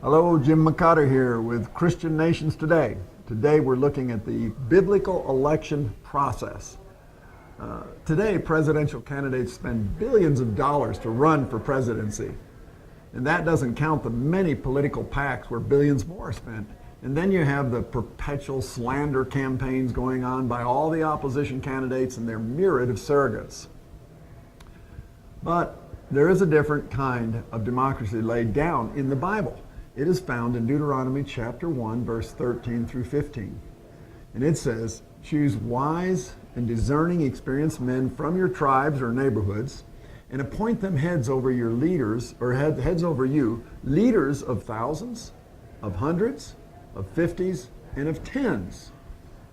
Hello, Jim McCotter here with Christian Nations Today. Today we're looking at the biblical election process. Today, presidential candidates spend billions of dollars to run for presidency. And that doesn't count the many political PACs where billions more are spent. And then you have the perpetual slander campaigns going on by all the opposition candidates and their myriad of surrogates. But there is a different kind of democracy laid down in the Bible. It is found in Deuteronomy chapter 1, verse 13 through 15. And it says, "Choose wise and discerning experienced men from your tribes or neighborhoods, and appoint them heads over your leaders, or heads over you, leaders of thousands, of hundreds, of fifties, and of tens."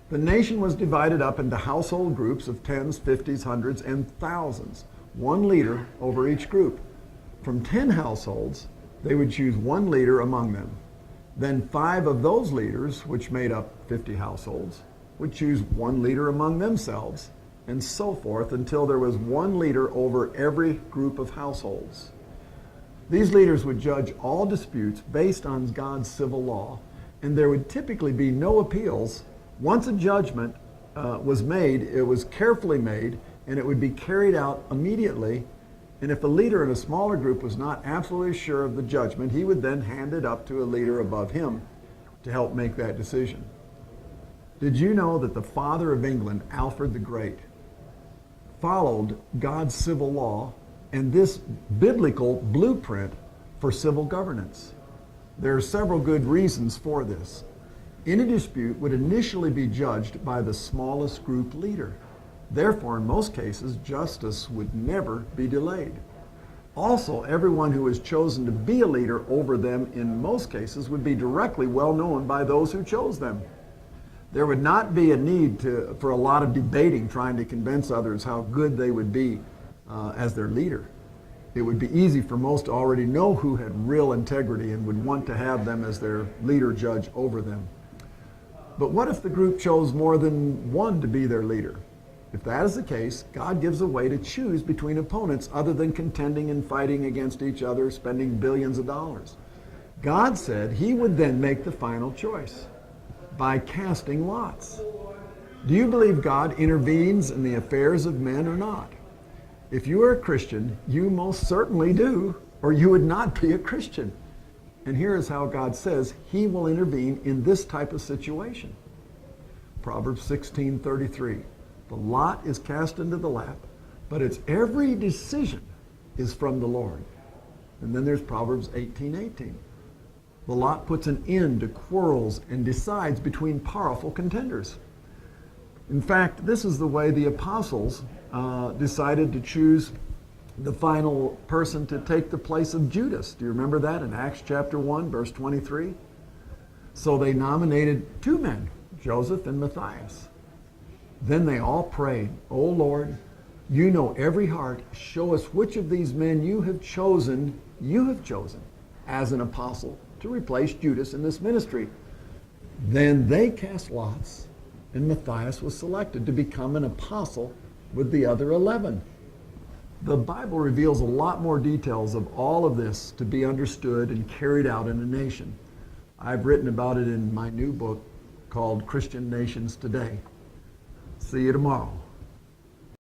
The nation was divided up into household groups of tens, fifties, hundreds, and thousands, one leader over each group. From 10 households, they would choose one leader among them. Then 5 of those leaders, which made up 50 households, would choose one leader among themselves, and so forth until there was one leader over every group of households. These leaders would judge all disputes based on God's civil law, and there would typically be no appeals. Once a judgment was made, it was carefully made, and it would be carried out immediately. And if a leader in a smaller group was not absolutely sure of the judgment, he would then hand it up to a leader above him to help make that decision. Did you know that the father of England, Alfred the Great, followed God's civil law and this biblical blueprint for civil governance? There are several good reasons for this. Any dispute would initially be judged by the smallest group leader. Therefore, in most cases, justice would never be delayed. Also, everyone who was chosen to be a leader over them in most cases would be directly well known by those who chose them. There would not be a need for a lot of debating trying to convince others how good they would be as their leader. It would be easy for most to already know who had real integrity and would want to have them as their leader judge over them. But what if the group chose more than one to be their leader? If that is the case, God gives a way to choose between opponents other than contending and fighting against each other, spending billions of dollars. God said he would then make the final choice by casting lots. Do you believe God intervenes in the affairs of men or not? If you are a Christian, you most certainly do, or you would not be a Christian. And here is how God says he will intervene in this type of situation. Proverbs 16:33. The lot is cast into the lap, but its every decision is from the Lord. And then there's Proverbs 18:18. The lot puts an end to quarrels and decides between powerful contenders. In fact, this is the way the apostles decided to choose the final person to take the place of Judas. Do you remember that in Acts chapter 1, verse 23? So they nominated 2 men, Joseph and Matthias. Then they all prayed, "O Lord, you know every heart. Show us which of these men you have chosen as an apostle to replace Judas in this ministry." Then they cast lots, and Matthias was selected to become an apostle with the other 11. The Bible reveals a lot more details of all of this to be understood and carried out in a nation. I've written about it in my new book called Christian Nations Today. See you tomorrow.